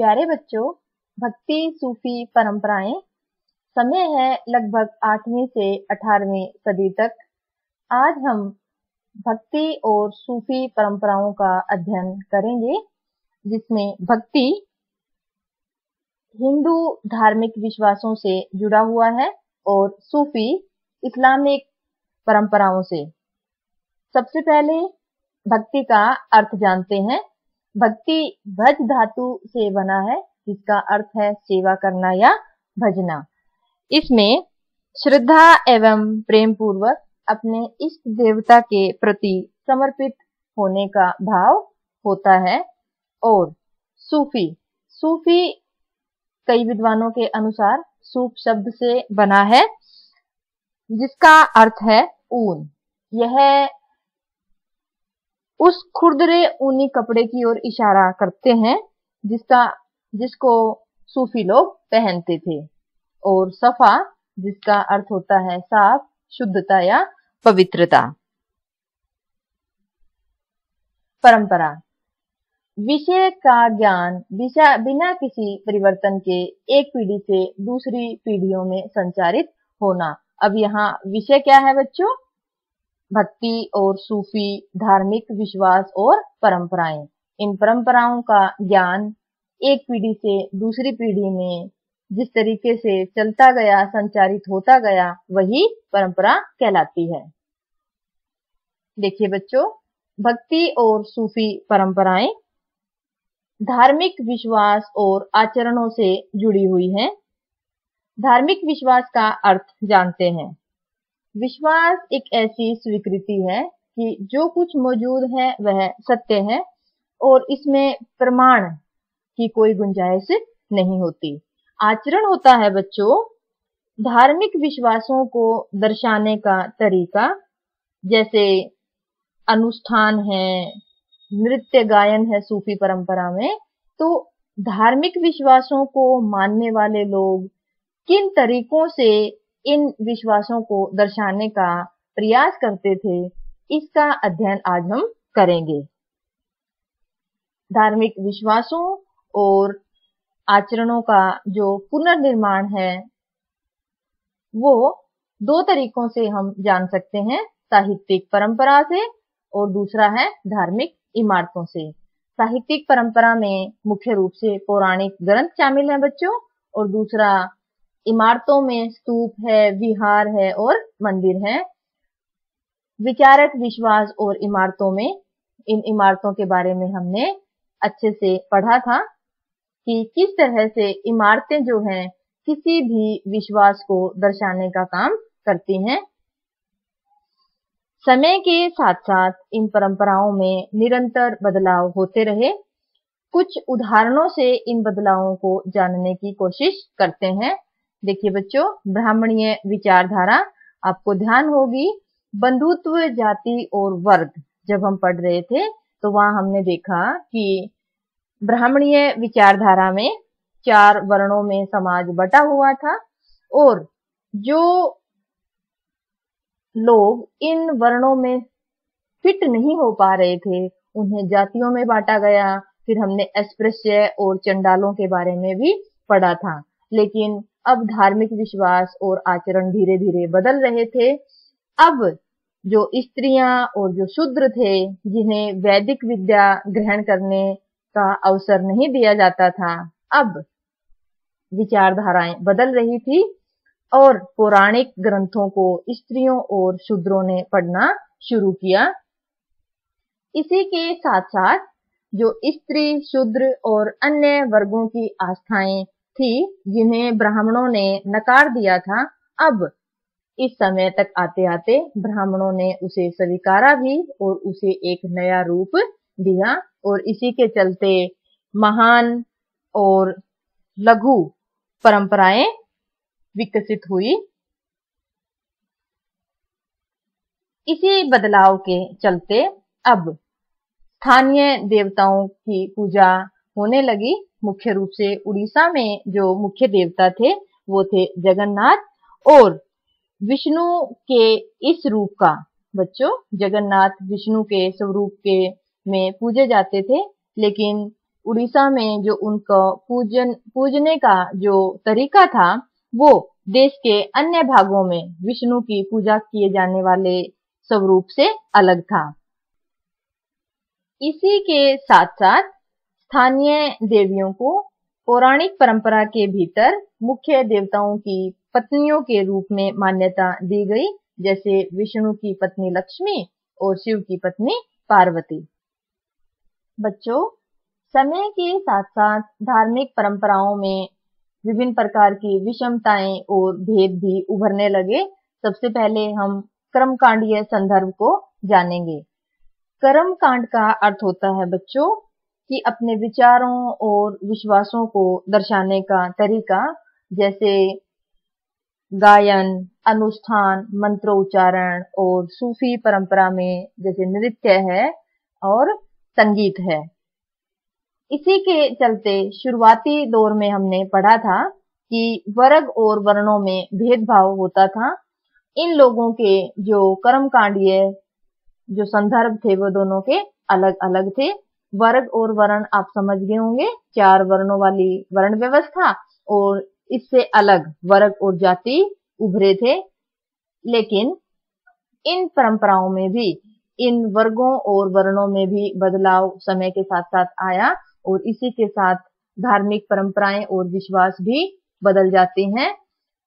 प्यारे बच्चों, भक्ति सूफी परंपराएं। समय है लगभग 8वीं से 18वीं सदी तक। आज हम भक्ति और सूफी परंपराओं का अध्ययन करेंगे, जिसमें भक्ति हिंदू धार्मिक विश्वासों से जुड़ा हुआ है और सूफी इस्लामिक परंपराओं से। सबसे पहले भक्ति का अर्थ जानते हैं। भक्ति भज धातु से बना है, जिसका अर्थ है सेवा करना या भजना। इसमें श्रद्धा एवं प्रेम पूर्वक अपने इष्ट देवता के प्रति समर्पित होने का भाव होता है। और सूफी कई विद्वानों के अनुसार सूफ शब्द से बना है, जिसका अर्थ है ऊन। यह उस खुरदरे ऊनी कपड़े की ओर इशारा करते हैं जिसको सूफी लोग पहनते थे। और सफा, जिसका अर्थ होता है साफ, शुद्धता या पवित्रता। परंपरा विषय का ज्ञान बिना किसी परिवर्तन के एक पीढ़ी से दूसरी पीढ़ियों में संचारित होना। अब यहाँ विषय क्या है बच्चों? भक्ति और सूफी धार्मिक विश्वास और परंपराएं। इन परंपराओं का ज्ञान एक पीढ़ी से दूसरी पीढ़ी में जिस तरीके से चलता गया, संचारित होता गया, वही परंपरा कहलाती है। देखिए बच्चों, भक्ति और सूफी परंपराएं धार्मिक विश्वास और आचरणों से जुड़ी हुई हैं। धार्मिक विश्वास का अर्थ जानते हैं। विश्वास एक ऐसी स्वीकृति है कि जो कुछ मौजूद है वह सत्य है और इसमें प्रमाण की कोई गुंजाइश नहीं होती। आचरण होता है बच्चों धार्मिक विश्वासों को दर्शाने का तरीका, जैसे अनुष्ठान है, नृत्य गायन है सूफी परंपरा में। तो धार्मिक विश्वासों को मानने वाले लोग किन तरीकों से इन विश्वासों को दर्शाने का प्रयास करते थे, इसका अध्ययन आज हम करेंगे। धार्मिक विश्वासों और आचरणों का जो पुनर्निर्माण है, वो दो तरीकों से हम जान सकते हैं, साहित्यिक परंपरा से और दूसरा है धार्मिक इमारतों से। साहित्यिक परंपरा में मुख्य रूप से पौराणिक ग्रंथ शामिल हैं बच्चों, और दूसरा इमारतों में स्तूप है, विहार है और मंदिर है। विचारक विश्वास और इमारतों में, इन इमारतों के बारे में हमने अच्छे से पढ़ा था कि किस तरह से इमारतें जो हैं किसी भी विश्वास को दर्शाने का काम करती हैं। समय के साथ साथ इन परंपराओं में निरंतर बदलाव होते रहे। कुछ उदाहरणों से इन बदलावों को जानने की कोशिश करते हैं। देखिए बच्चों, ब्राह्मणीय विचारधारा आपको ध्यान होगी। बंधुत्व, जाति और वर्ग जब हम पढ़ रहे थे तो वहां हमने देखा कि ब्राह्मणीय विचारधारा में 4 वर्णों में समाज बटा हुआ था, और जो लोग इन वर्णों में फिट नहीं हो पा रहे थे उन्हें जातियों में बांटा गया। फिर हमने अस्पृश्य और चंडालों के बारे में भी पढ़ा था। लेकिन अब धार्मिक विश्वास और आचरण धीरे धीरे बदल रहे थे। अब जो स्त्रियां और जो शूद्र थे, जिन्हें वैदिक विद्या ग्रहण करने का अवसर नहीं दिया जाता था, अब विचारधाराएं बदल रही थी और पौराणिक ग्रंथों को स्त्रियों और शूद्रों ने पढ़ना शुरू किया। इसी के साथ साथ जो स्त्री, शूद्र और अन्य वर्गों की आस्थाएं थी, जिन्हें ब्राह्मणों ने नकार दिया था, अब इस समय तक आते आते ब्राह्मणों ने उसे स्वीकारा भी और उसे एक नया रूप दिया। और इसी के चलते महान और लघु परंपराएं विकसित हुई। इसी बदलाव के चलते अब स्थानीय देवताओं की पूजा होने लगी। मुख्य रूप से उड़ीसा में जो मुख्य देवता थे वो थे जगन्नाथ, और विष्णु के इस रूप का बच्चों, जगन्नाथ विष्णु के स्वरूप के में पूजे जाते थे। लेकिन उड़ीसा में जो उनका पूजने का जो तरीका था, वो देश के अन्य भागों में विष्णु की पूजा किए जाने वाले स्वरूप से अलग था। इसी के साथ साथ स्थानीय देवियों को पौराणिक परंपरा के भीतर मुख्य देवताओं की पत्नियों के रूप में मान्यता दी गई, जैसे विष्णु की पत्नी लक्ष्मी और शिव की पत्नी पार्वती। बच्चों, समय के साथ साथ धार्मिक परंपराओं में विभिन्न प्रकार की विषमताएं और भेद भी उभरने लगे। सबसे पहले हम कर्मकांडीय संदर्भ को जानेंगे। कर्मकांड का अर्थ होता है बच्चों कि अपने विचारों और विश्वासों को दर्शाने का तरीका, जैसे गायन, अनुष्ठान, मंत्रोच्चारण और सूफी परंपरा में जैसे नृत्य है और संगीत है। इसी के चलते शुरुआती दौर में हमने पढ़ा था कि वर्ग और वर्णों में भेदभाव होता था। इन लोगों के जो कर्मकांडीय जो संदर्भ थे वो दोनों के अलग अलग थे। वर्ग और वर्ण आप समझ गए होंगे, 4 वर्णों वाली वर्ण व्यवस्था, और इससे अलग वर्ग और जाति उभरे थे। लेकिन इन परंपराओं में भी इन वर्गों और वर्णों में भी बदलाव समय के साथ साथ आया, और इसी के साथ धार्मिक परंपराएं और विश्वास भी बदल जाते हैं।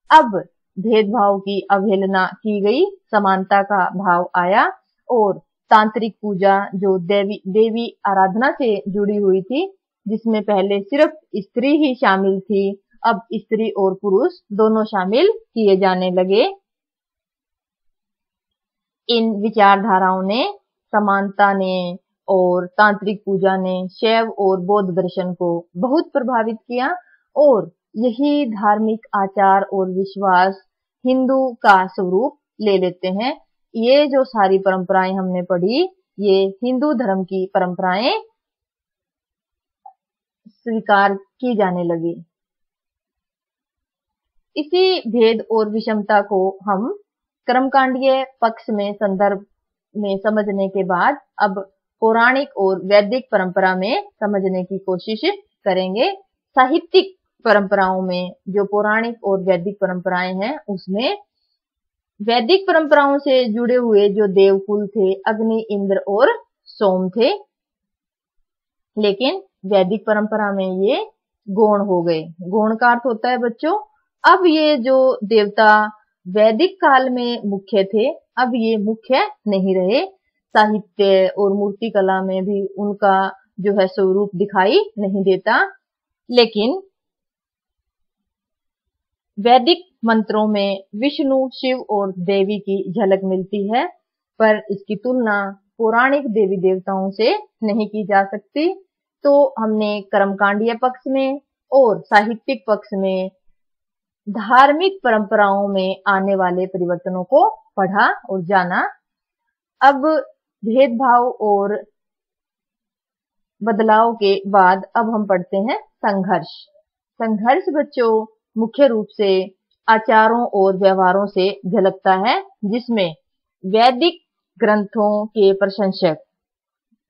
अब भेदभाव की अवहेलना की गई, समानता का भाव आया, और तांत्रिक पूजा जो देवी आराधना से जुड़ी हुई थी, जिसमें पहले सिर्फ स्त्री ही शामिल थी, अब स्त्री और पुरुष दोनों शामिल किए जाने लगे। इन विचारधाराओं ने, समानता ने और तांत्रिक पूजा ने शैव और बौद्ध दर्शन को बहुत प्रभावित किया, और यही धार्मिक आचार और विश्वास हिंदू का स्वरूप ले लेते हैं। ये जो सारी परंपराएं हमने पढ़ी, ये हिंदू धर्म की परंपराएं स्वीकार की जाने लगी। इसी भेद और विषमता को हम कर्मकांडीय पक्ष में संदर्भ में समझने के बाद अब पौराणिक और वैदिक परंपरा में समझने की कोशिश करेंगे। साहित्यिक परंपराओं में जो पौराणिक और वैदिक परंपराएं हैं, उसमें वैदिक परंपराओं से जुड़े हुए जो देवकुल थे, अग्नि, इंद्र और सोम थे। लेकिन वैदिक परंपरा में ये गौण हो गए। गौण का अर्थ होता है बच्चों, अब ये जो देवता वैदिक काल में मुख्य थे, अब ये मुख्य नहीं रहे। साहित्य और मूर्ति कला में भी उनका जो है स्वरूप दिखाई नहीं देता। लेकिन वैदिक मंत्रों में विष्णु, शिव और देवी की झलक मिलती है, पर इसकी तुलना पौराणिक देवी देवताओं से नहीं की जा सकती। तो हमने कर्मकांडीय पक्ष में और साहित्यिक पक्ष में धार्मिक परंपराओं में आने वाले परिवर्तनों को पढ़ा और जाना। अब भेदभाव और बदलाव के बाद अब हम पढ़ते हैं संघर्ष। संघर्ष बच्चों मुख्य रूप से आचारों और व्यवहारों से झलकता है, जिसमें वैदिक ग्रंथों के प्रशंसक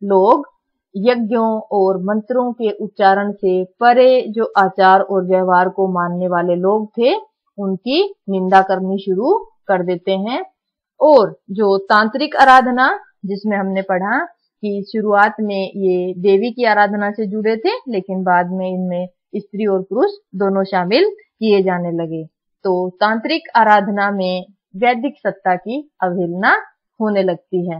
लोग यज्ञों और मंत्रों के उच्चारण से परे जो आचार और व्यवहार को मानने वाले लोग थे, उनकी निंदा करनी शुरू कर देते हैं। और जो तांत्रिक आराधना, जिसमें हमने पढ़ा कि शुरुआत में ये देवी की आराधना से जुड़े थे, लेकिन बाद में इनमें स्त्री और पुरुष दोनों शामिल किए जाने लगे। तो तांत्रिक आराधना में वैदिक सत्ता की अवहेलना होने लगती है।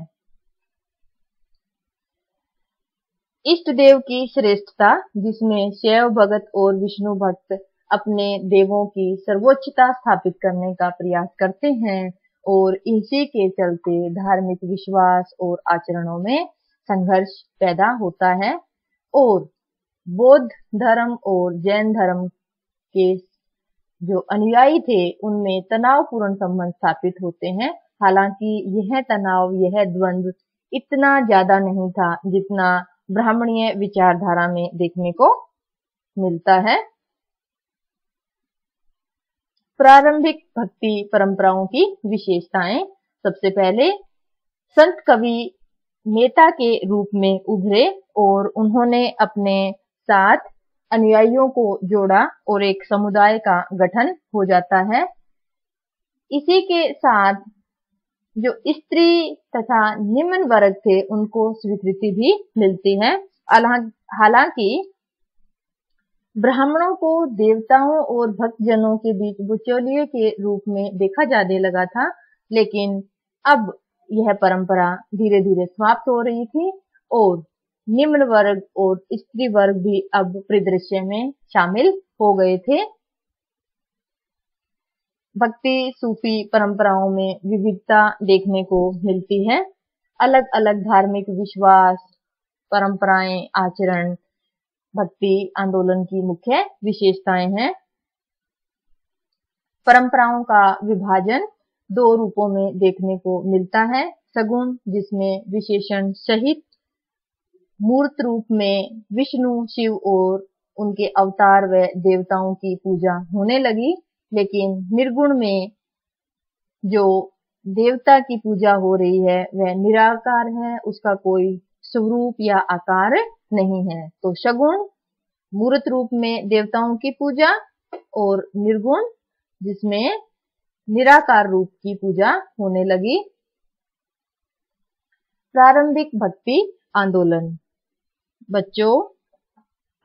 इष्ट देव की श्रेष्ठता, जिसमें शैव भगत और विष्णु भक्त अपने देवों की सर्वोच्चता स्थापित करने का प्रयास करते हैं, और इसी के चलते धार्मिक विश्वास और आचरणों में संघर्ष पैदा होता है। और बौद्ध धर्म और जैन धर्म के जो अनुयायी थे, उनमें तनावपूर्ण संबंध स्थापित होते हैं। हालांकि यह तनाव, यह द्वंद्व इतना ज्यादा नहीं था जितना ब्राह्मणीय विचारधारा में देखने को मिलता है। प्रारंभिक भक्ति परंपराओं की विशेषताएं। सबसे पहले संत कवि नेता के रूप में उभरे, और उन्होंने अपने साथ अनुयायियों को जोड़ा और एक समुदाय का गठन हो जाता है। इसी के साथ जो स्त्री तथा निम्न वर्ग थे उनको स्वीकृति भी मिलती है। हालांकि ब्राह्मणों को देवताओं और भक्तजनों के बीच बिचौलिए के रूप में देखा जाने लगा था, लेकिन अब यह परंपरा धीरे धीरे समाप्त हो रही थी और निम्न वर्ग और स्त्री वर्ग भी अब परिदृश्य में शामिल हो गए थे। भक्ति सूफी परंपराओं में विविधता देखने को मिलती है। अलग अलग धार्मिक विश्वास, परंपराएं, आचरण भक्ति आंदोलन की मुख्य विशेषताएं हैं। परंपराओं का विभाजन दो रूपों में देखने को मिलता है। सगुण, जिसमें विशेषण सहित मूर्त रूप में विष्णु, शिव और उनके अवतार व देवताओं की पूजा होने लगी, लेकिन निर्गुण में जो देवता की पूजा हो रही है वह निराकार है, उसका कोई स्वरूप या आकार नहीं है। तो सगुण मूर्त रूप में देवताओं की पूजा और निर्गुण जिसमें निराकार रूप की पूजा होने लगी। प्रारंभिक भक्ति आंदोलन। बच्चों,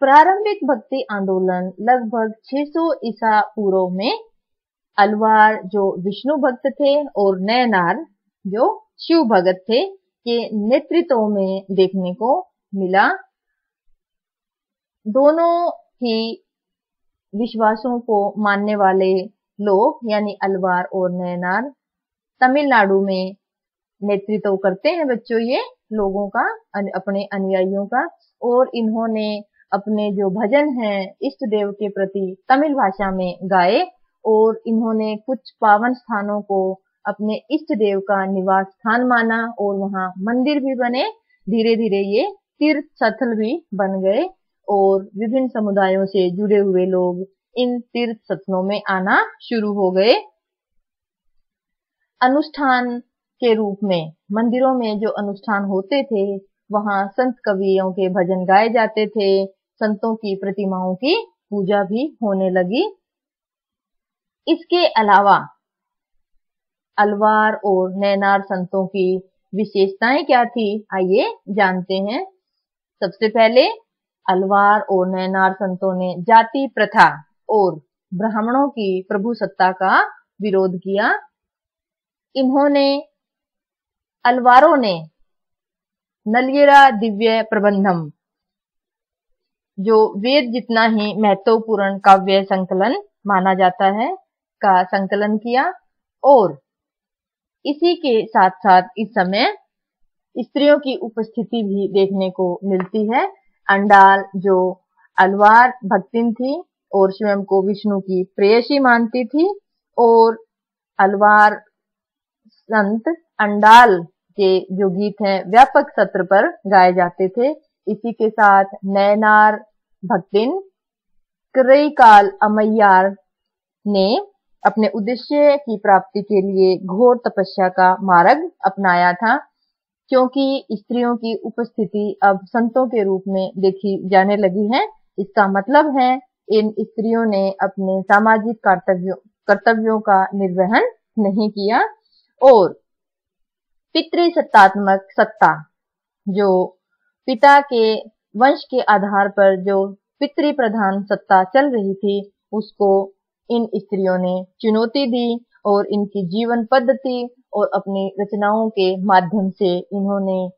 प्रारंभिक भक्ति आंदोलन लगभग 600 ईसा पूर्व में अलवार जो विष्णु भक्त थे और नयनार जो शिव भक्त थे के नेतृत्व में देखने को मिला। दोनों ही विश्वासों को मानने वाले लोग यानी अलवार और नयनार तमिलनाडु में नेतृत्व करते हैं बच्चों ये लोगों का, अपने अनुयायियों का, और इन्होंने अपने जो भजन हैं इष्ट देव के प्रति तमिल भाषा में गाए और इन्होंने कुछ पावन स्थानों को अपने इष्ट देव का निवास स्थान माना और वहां मंदिर भी बने। धीरे धीरे ये तीर्थ स्थल भी बन गए और विभिन्न समुदायों से जुड़े हुए लोग इन तीर्थ स्थलों में आना शुरू हो गए। अनुष्ठान के रूप में मंदिरों में जो अनुष्ठान होते थे वहां संत कवियों के भजन गाए जाते थे, संतों की प्रतिमाओं की पूजा भी होने लगी। इसके अलावा अलवार और नयनार संतों की विशेषताएं क्या थी, आइए जानते हैं। सबसे पहले अलवार और नयनार संतों ने जाति प्रथा और ब्राह्मणों की प्रभुसत्ता का विरोध किया। अलवारों ने नलियरा दिव्य प्रबंधम जो वेद जितना ही महत्वपूर्ण काव्य संकलन माना जाता है का संकलन किया और इसी के साथ साथ इस समय स्त्रियों की उपस्थिति भी देखने को मिलती है। अंडाल जो अलवार भक्तिन थी और स्वयं को विष्णु की प्रेयसी मानती थी और अलवार संत अंडाल के जो गीत हैं व्यापक सत्र पर गाए जाते थे। इसी के साथ नयनार भक्तिन करईकाल अमैयार ने अपने उद्देश्य की प्राप्ति के लिए घोर तपस्या का मार्ग अपनाया था, क्योंकि स्त्रियों की उपस्थिति अब संतों के रूप में देखी जाने लगी है। इसका मतलब है इन स्त्रियों ने अपने सामाजिक कर्तव्यों का निर्वहन नहीं किया और पितृसत्तात्मक सत्ता जो पिता के वंश के आधार पर जो पितृ प्रधान सत्ता चल रही थी उसको इन स्त्रियों ने चुनौती दी और इनकी जीवन पद्धति और अपनी रचनाओं के माध्यम से इन्होंने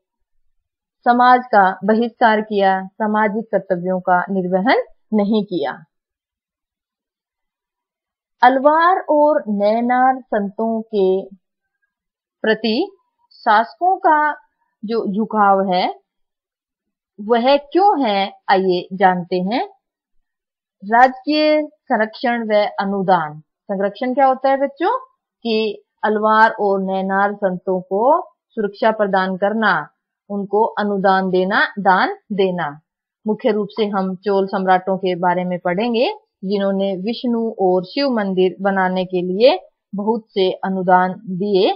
समाज का बहिष्कार किया, सामाजिक कर्तव्यों का निर्वहन नहीं किया। अलवार और नयनार संतों के प्रति शासकों का जो झुकाव है वह क्यों है, आइए जानते हैं। राजकीय संरक्षण व अनुदान। संरक्षण क्या होता है बच्चों कि अलवार और नयनार संतों को सुरक्षा प्रदान करना, उनको अनुदान देना, दान देना। मुख्य रूप से हम चोल सम्राटों के बारे में पढ़ेंगे जिन्होंने विष्णु और शिव मंदिर बनाने के लिए बहुत से अनुदान दिए।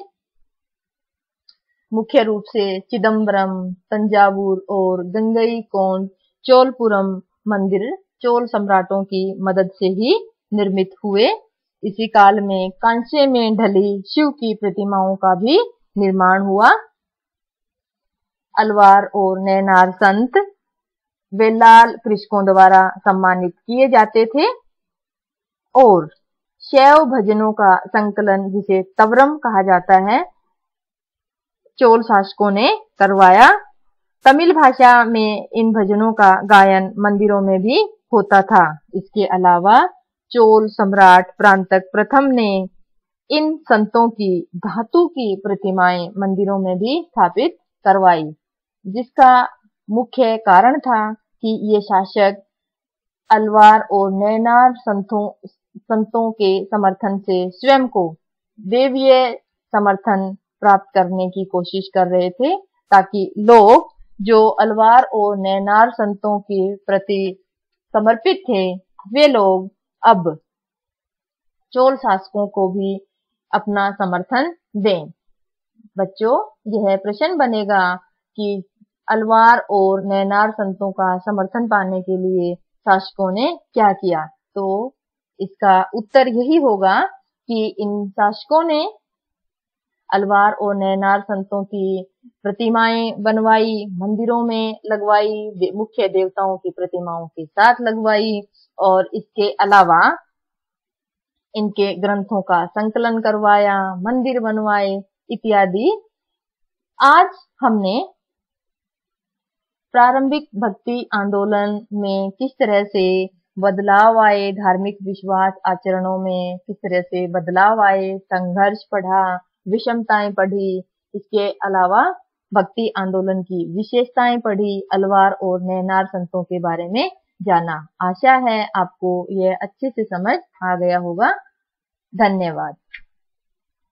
मुख्य रूप से चिदम्बरम, तंजावुर और गंगईकोंड, चोलपुरम मंदिर चोल सम्राटों की मदद से ही निर्मित हुए। इसी काल में कांसे में ढली शिव की प्रतिमाओं का भी निर्माण हुआ। अलवार और नैनार संत वेलाल कृषकों द्वारा सम्मानित किए जाते थे और शैव भजनों का संकलन, जिसे तवरम कहा जाता है, चोल शासकों ने करवाया। तमिल भाषा में इन भजनों का गायन मंदिरों में भी होता था। इसके अलावा चोल सम्राट परांतक प्रथम ने इन संतों की धातु की प्रतिमाएं मंदिरों में भी स्थापित करवाई, जिसका मुख्य कारण था कि ये शासक अलवार और नैनार संतों के समर्थन से स्वयं को देवीय समर्थन प्राप्त करने की कोशिश कर रहे थे, ताकि लोग जो अलवार और नैनार संतों के प्रति समर्पित थे, वे लोग अब चोल शासकों को भी अपना समर्थन दें। बच्चों, यह प्रश्न बनेगा कि अलवार और नैनार संतों का समर्थन पाने के लिए शासकों ने क्या किया। तो इसका उत्तर यही होगा कि इन शासकों ने अलवार और नैनार संतों की प्रतिमाएं बनवाई, मंदिरों में लगवाई, मुख्य देवताओं की प्रतिमाओं के साथ लगवाई, और इसके अलावा इनके ग्रंथों का संकलन करवाया, मंदिर बनवाए इत्यादि। आज हमने प्रारंभिक भक्ति आंदोलन में किस तरह से बदलाव आए, धार्मिक विश्वास आचरणों में किस तरह से बदलाव आए, संघर्ष पढ़ा, विषमताएं पढ़ी, इसके अलावा भक्ति आंदोलन की विशेषताएं पढ़ी, अलवार और नैनार संतों के बारे में जाना। आशा है आपको यह अच्छे से समझ आ गया होगा। धन्यवाद।